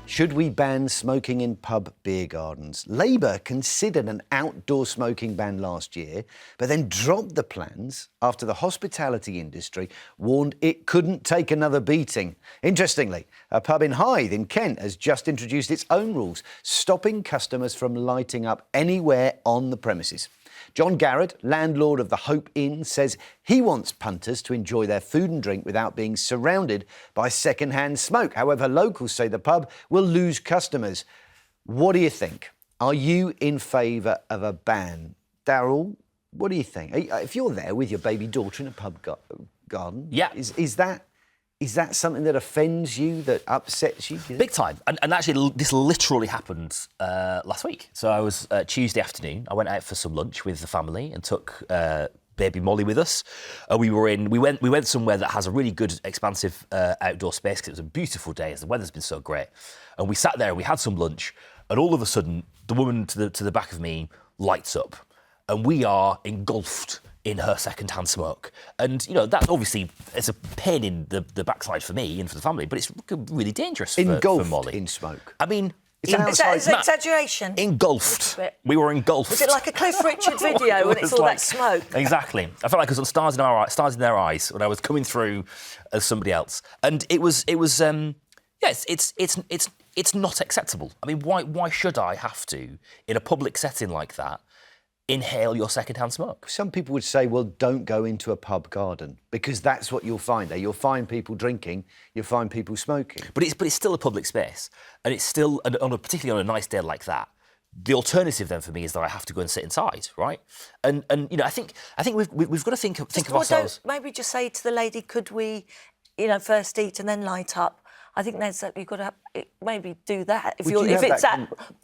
Should we ban smoking in pub beer gardens? Labour considered an outdoor smoking ban last year, but then dropped the plans after the hospitality industry warned it couldn't take another beating. Interestingly, a pub in Hythe in Kent has just introduced its own rules, stopping customers from lighting up anywhere on the premises. John Garrod, landlord of the Hope Inn, says he wants punters to enjoy their food and drink without being surrounded by second-hand smoke. However, locals say the pub will lose customers. What do you think? Are you in favour of a ban? Darryl, what do you think? If you're there with your baby daughter in a pub garden, yeah. Is that something that offends you, that upsets you? Big time. And actually, this literally happened last week. So I was Tuesday afternoon. I went out for some lunch with the family and took baby Molly with us. We went somewhere that has a really good, expansive outdoor space because it was a beautiful day as the weather's been so great. And we sat there and we had some lunch. And all of a sudden, the woman to the back of me lights up, and we are engulfed in her second-hand smoke. And, you know, that obviously is a pain in the backside for me and for the family, but it's really dangerous for Molly. In smoke? I mean... Is that exaggeration? Engulfed. We were engulfed. Was it like a Cliff Richard video when it's all that smoke? Exactly. I felt like it was stars in their eyes when I was coming through as somebody else. And it's not acceptable. I mean, why should I have to, in a public setting like that, inhale your second-hand smoke? Some people would say, well, don't go into a pub garden, because that's what you'll find there. You'll find people drinking, you'll find people smoking. But it's still a public space, and it's still, particularly on a nice day like that, the alternative then for me is that I have to go and sit inside, right? And you know, I think we've got to think of ourselves. Maybe just say to the lady, could we, you know, first eat and then light up? I think you've got to maybe do that if it's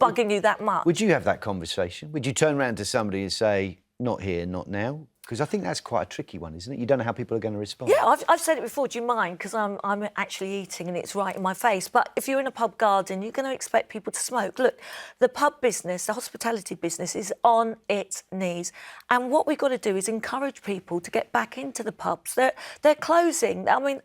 bugging you that much. Would you have that conversation? Would you turn around to somebody and say, not here, not now? Because I think that's quite a tricky one, isn't it? You don't know how people are going to respond. Yeah, I've said it before. Do you mind? Because I'm actually eating and it's right in my face. But if you're in a pub garden, you're going to expect people to smoke. Look, the pub business, the hospitality business is on its knees. And what we've got to do is encourage people to get back into the pubs. They're closing. I mean,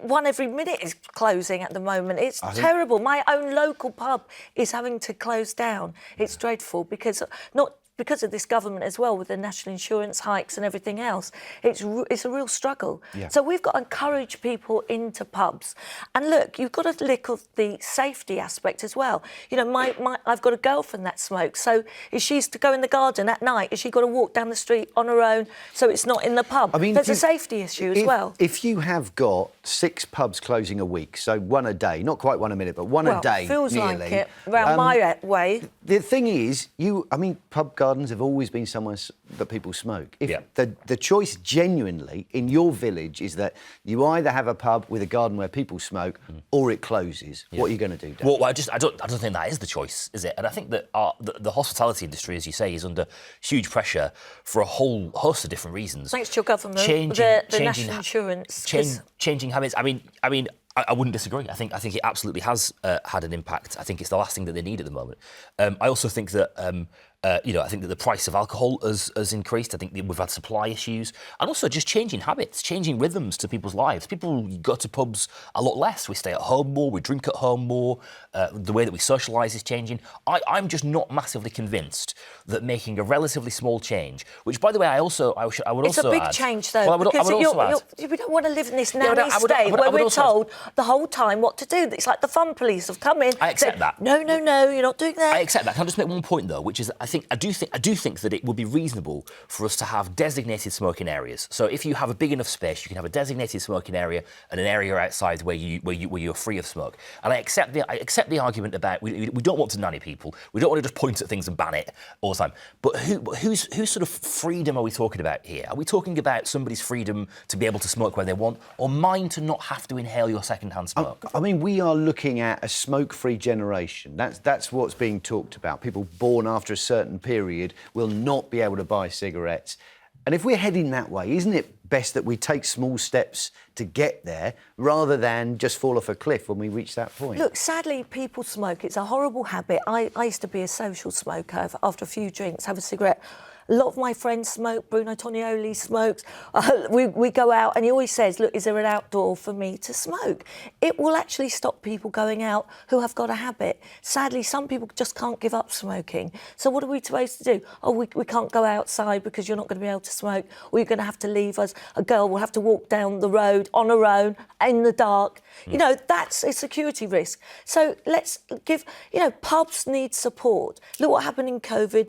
one every minute is closing at the moment. It's terrible. My own local pub is having to close down. It's dreadful because of this government as well, with the national insurance hikes and everything else. It's a real struggle. Yeah. So we've got to encourage people into pubs. And look, you've got to look at the safety aspect as well. You know, I've got a girlfriend that smokes, so if she's to go in the garden at night, has she got to walk down the street on her own so it's not in the pub? I mean, there's a safety issue as well. If you have got 6 pubs closing a week, so one a day, not quite one a minute, but one a day, feels nearly, like it, around my way. The thing is, pub gardens have always been somewhere that people smoke. If the choice genuinely in your village is that you either have a pub with a garden where people smoke or it closes, what are you going to do, Dan? Well, I don't think that is the choice, is it? And I think that the hospitality industry, as you say, is under huge pressure for a whole host of different reasons. Thanks to your government, the national insurance. Changing habits. I mean, I wouldn't disagree. I think it absolutely has had an impact. I think it's the last thing that they need at the moment. I also think that I think that the price of alcohol has increased. I think that we've had supply issues, and also just changing habits, changing rhythms to people's lives. People go to pubs a lot less. We stay at home more. We drink at home more. The way that we socialise is changing. I'm just not massively convinced that making a relatively small change, which, by the way, I would also add... It's a big change, though, because we don't want to live in this nanny state where we're told the whole time what to do. It's like the fun police have come in. I accept that. No, you're not doing that. I accept that. Can I just make one point, though, which is I do think that it would be reasonable for us to have designated smoking areas. So if you have a big enough space, you can have a designated smoking area and an area outside where you're free of smoke. And I accept the argument about we don't want to nanny people. We don't want to just point at things and ban it all the time. But whose sort of freedom are we talking about here? Are we talking about somebody's freedom to be able to smoke where they want, or mine to not have to inhale your second-hand smoke? I mean, we are looking at a smoke-free generation. That's what's being talked about. People born after a certain period will not be able to buy cigarettes. And if we're heading that way, isn't it best that we take small steps to get there rather than just fall off a cliff when we reach that point? Look, sadly, people smoke. It's a horrible habit. I used to be a social smoker. After a few drinks, have a cigarette. A lot of my friends smoke. Bruno Tonioli smokes. We go out and he always says, look, is there an outdoor for me to smoke? It will actually stop people going out who have got a habit. Sadly, some people just can't give up smoking. So what are we supposed to do? Oh, we can't go outside because you're not going to be able to smoke, or you're going to have to leave us. A girl will have to walk down the road on her own in the dark. You know, that's a security risk. So let's give, pubs need support. Look what happened in COVID,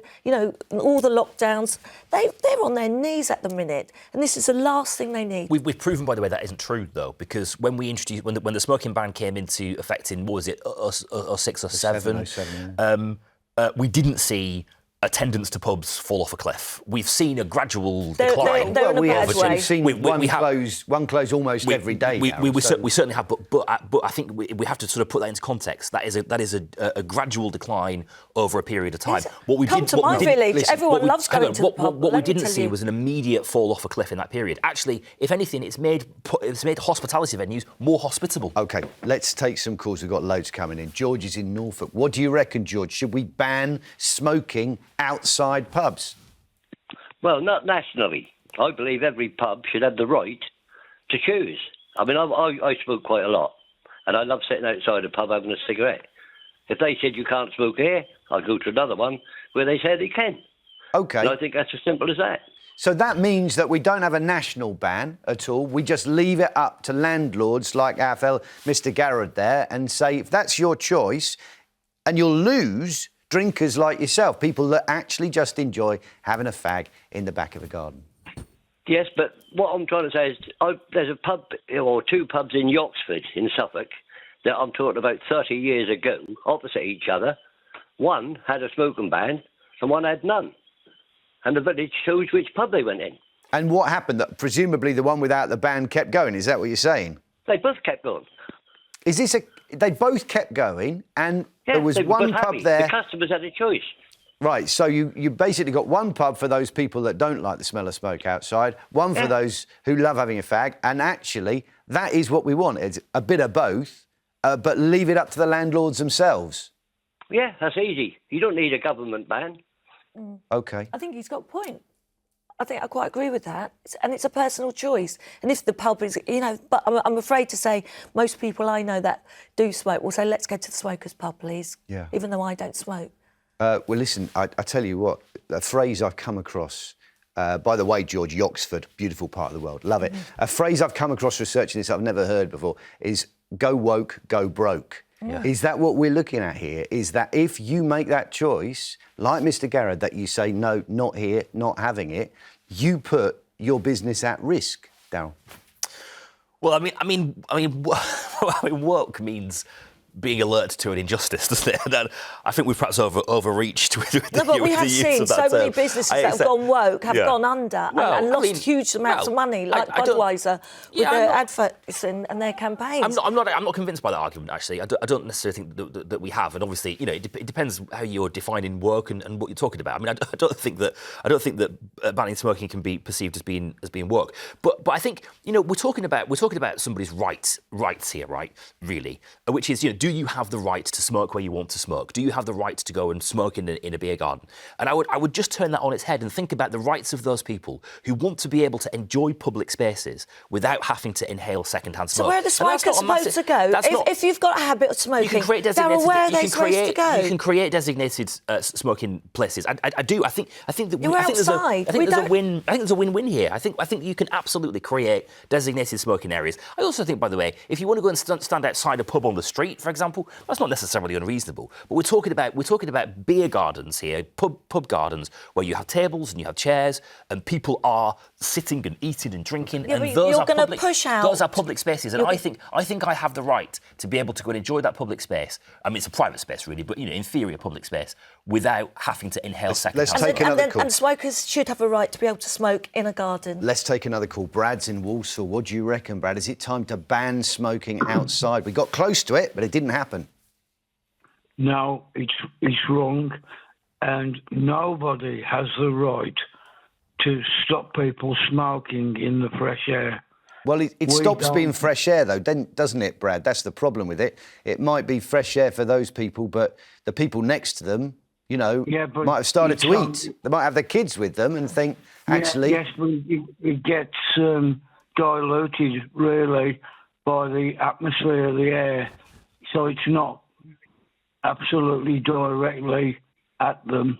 all the lockdowns. They're on their knees at the minute, and this is the last thing they need. We've proven, by the way, that isn't true, though, because when we introduced, when the smoking ban came into effect in, what was it, 06 or 07, we didn't see attendance to pubs fall off a cliff. We've seen a gradual decline. They're in a bad way. We've seen one close almost every day. We certainly have, but I think we have to sort of put that into context. That is a gradual decline over a period of time. Come to my village. Everyone loves going to the pub. What we didn't see was an immediate fall off a cliff in that period. Actually, if anything, it's made hospitality venues more hospitable. OK, let's take some calls. We've got loads coming in. George is in Norfolk. What do you reckon, George? Should we ban smoking outside pubs? Well, not nationally. I believe every pub should have the right to choose. I mean, I smoke quite a lot, and I love sitting outside a pub having a cigarette. If they said you can't smoke here, I'll go to another one where they say they can. OK. And I think that's as simple as that. So that means that we don't have a national ban at all. We just leave it up to landlords like our fellow Mr. Garrod there and say, if that's your choice, and you'll lose drinkers like yourself, people that actually just enjoy having a fag in the back of a garden. Yes, but what I'm trying to say is there's a pub or two pubs in Yoxford in Suffolk that I'm talking about 30 years ago, opposite each other. One had a smoking ban and one had none. And the village chose which pub they went in. And what happened? That presumably the one without the ban kept going. Is that what you're saying? They both kept going. Is this they both kept going, and Yeah, there was they were one both pub happy. there. The customers had a choice. Right, so you basically got one pub for those people that don't like the smell of smoke outside, one for those who love having a fag, and actually that is what we want. It's a bit of both, but leave it up to the landlords themselves. Yeah, that's easy. You don't need a government ban. OK. I think he's got a point. I think I quite agree with that. And it's a personal choice. And if the pub is, but I'm afraid to say most people I know that do smoke will say, let's go to the smokers' pub, please. Yeah. Even though I don't smoke. Well, listen, I tell you what, a phrase I've come across, by the way, George, Yoxford, beautiful part of the world, love it. A phrase I've come across researching this I've never heard before is go woke, go broke. Yeah. Is that what we're looking at here? Is that if you make that choice, like Mr. Garrod, that you say, no, not here, not having it, you put your business at risk, Darryl? Well, I mean, woke means being alert to an injustice, doesn't it? That I think we've perhaps overreached with No, but we have seen so many businesses that have gone woke, have gone under and lost huge amounts of money, like Budweiser with their adverts and their campaigns. I'm not convinced by that argument, actually. I don't necessarily think that we have, and obviously, it depends how you're defining work and what you're talking about. I mean, I don't think that banning smoking can be perceived as being work. But I think we're talking about somebody's rights here, right? Really, which is do you have the right to smoke where you want to smoke? Do you have the right to go and smoke in a beer garden? And I would just turn that on its head and think about the rights of those people who want to be able to enjoy public spaces without having to inhale secondhand smoke. So where are the smokers supposed to go? If you've got a habit of smoking, Darryl, where are they supposed to go? You can create designated smoking places. I do. I think that You're outside. I think there's a win-win here. I think you can absolutely create designated smoking areas. I also think, by the way, if you want to go and stand outside a pub on the street, for example, that's not necessarily unreasonable. But we're talking about beer gardens here, pub gardens, where you have tables and you have chairs, and people are sitting and eating and drinking. Yeah, and those are public spaces. And I think I have the right to be able to go and enjoy that public space. I mean, it's a private space, really, but in theory, a public space, without having to inhale secondhand. Let's take another call. And smokers should have a right to be able to smoke in a garden. Let's take another call. Brad's in Walsall. What do you reckon, Brad? Is it time to ban smoking outside? We got close to it, but it didn't happen. No, it's wrong, and nobody has the right to stop people smoking in the fresh air. Well, it stops being fresh air, though, doesn't it, Brad? That's the problem with it. It might be fresh air for those people, but the people next to them, you know, Yeah, but might have started to you can't- eat. They might have their kids with them and think, actually, Yes, but it gets diluted, really, by the atmosphere of the air. So it's not absolutely directly at them.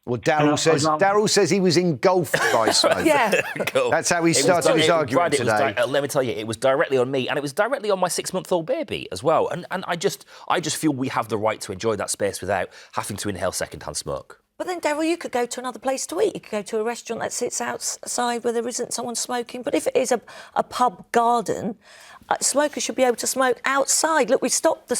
well, I don't- Darryl says he was engulfed by smoke. Yeah. Cool. That's how he It was started his it- argument Brad, it was today. let me tell you, it was directly on me, and it was directly on my 6-month-old baby as well. And I just feel we have the right to enjoy that space without having to inhale second-hand smoke. But then, Darryl, you could go to another place to eat. You could go to a restaurant that sits outside where there isn't someone smoking. But if it is a pub garden, smokers should be able to smoke outside. Look, we stopped the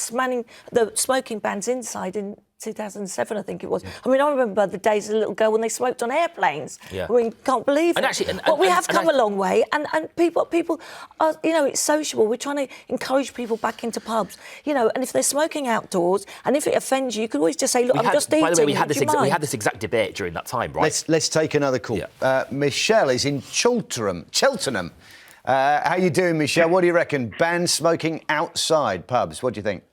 smoking bans inside in 2007, I think it was. Yeah. I mean, I remember the days as a little girl when they smoked on airplanes. Yeah. I mean, can't believe it. And actually, but we have come a long way, and people are, you know, it's sociable. We're trying to encourage people back into pubs, you know, and if they're smoking outdoors, and if it offends you, you can always just say, look, I'm just eating. By the way, we had Do you this exact debate during that time, right? Let's take another call. Yeah. Michelle is in Cheltenham. How you doing, Michelle? What do you reckon? Ban smoking outside pubs. What do you think?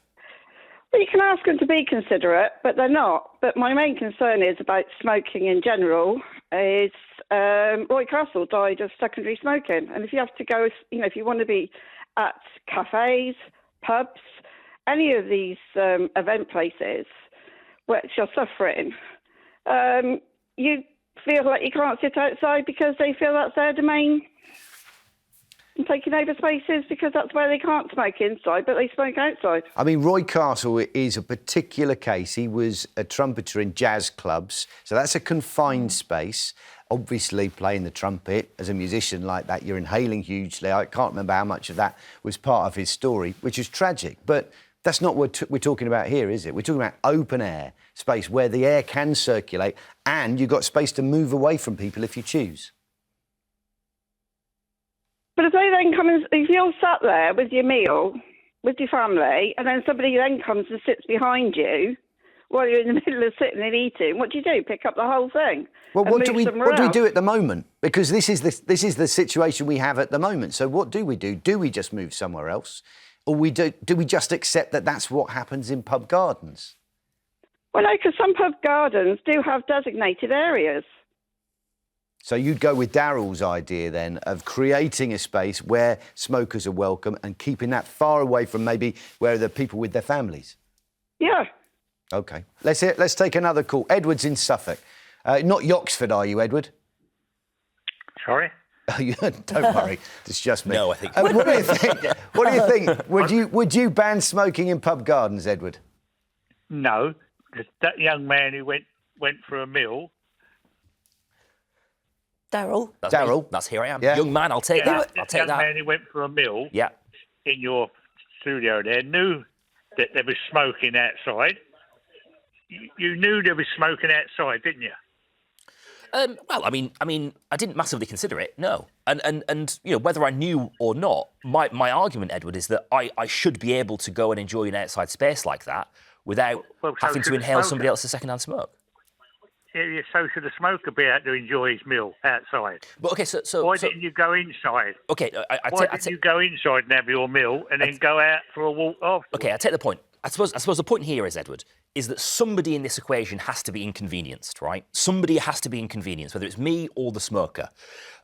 Well, you can ask them to be considerate, but they're not. But my main concern is about smoking in general. Is Roy Castle died of secondary smoking, and if you have to go, you know, if you want to be at cafes, pubs, any of these event places which are suffering, you feel like you can't sit outside because they feel that's their domain. And taking over spaces because that's where they can't smoke inside, but they smoke outside. I mean, Roy Castle is a particular case. He was a trumpeter in jazz clubs, so that's a confined space. Obviously, playing the trumpet as a musician like that, you're inhaling hugely. I can't remember how much of that was part of his story, which is tragic. But that's not what we're talking about here, is it? We're talking about open air space where the air can circulate and you've got space to move away from people if you choose. But if they then come and, if you're sat there with your meal, with your family, and then somebody then comes and sits behind you while you're in the middle of sitting and eating, what do? Pick up the whole thing? Well, what do we else? do at the moment? Because this is the situation we have at the moment. So what do we do? Do we just move somewhere else, or do we just accept that that's what happens in pub gardens? Well, no, because some pub gardens do have designated areas. So you'd go with Darryl's idea then of creating a space where smokers are welcome and keeping that far away from maybe where there are people with their families? Yeah. OK. Let's take another call. Edward's in Suffolk. Not Yoxford, are you, Edward? Sorry? Don't worry, it's just me. No, I think... What do you think? What do you think? Would you ban smoking in pub gardens, Edward? No, because that young man who went for a meal... Darryl. Darryl. That's here I am. Yeah. Young man, I'll take that. I'll take young that. man who went for a meal Yeah. in your studio there knew that there was smoking outside. You knew there was smoking outside, didn't you? Well, I mean, I didn't massively consider it, no. And you know, whether I knew or not, my argument, Edward, is that I should be able to go and enjoy an outside space like that without having to inhale somebody else's second-hand smoke. Yeah, so should a smoker be able to enjoy his meal outside? But OK, so why didn't you go inside? OK, why didn't you go inside and have your meal and then go out for a walk afterwards? OK, I take the point. I suppose the point here is, Edward, is that somebody in this equation has to be inconvenienced, right? Somebody has to be inconvenienced, whether it's me or the smoker.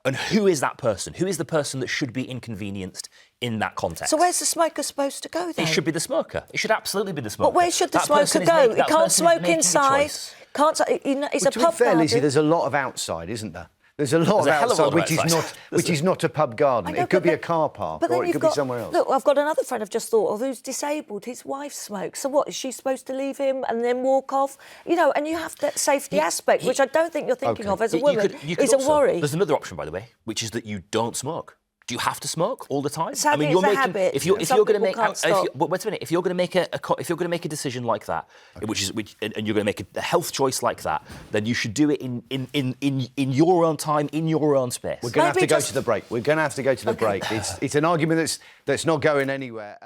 And who is that person? Who is the person that should be inconvenienced in that context? So where's the smoker supposed to go then? It should be the smoker. It should absolutely be the smoker. But where should the smoker go? He can't smoke inside. Can't. It's a To pub be fair, garden. Lizzie, there's a lot of outside, isn't there? There's a lot There's a hell of a outside, lot of outside. which is not a pub garden. I know, It could but be a then- car park, but then or it you've could be somewhere else. Look, I've got another friend I've just thought of who's disabled. His wife smokes. So what, is she supposed to leave him and then walk off? You know, and you have that safety aspect, which I don't think you're thinking of as a woman. You could is a also- worry. There's another option, by the way, which is that you don't smoke. Do you have to smoke all the time? Sadly, it's a habit. If you're Some going to people make, can't stop. wait a minute. If you're going to make a decision like that, and you're going to make a health choice like that, then you should do it in your own time, in your own space. We're going to have Maybe to go just- to the break. We're going to have to go to the break. It's an argument that's not going anywhere.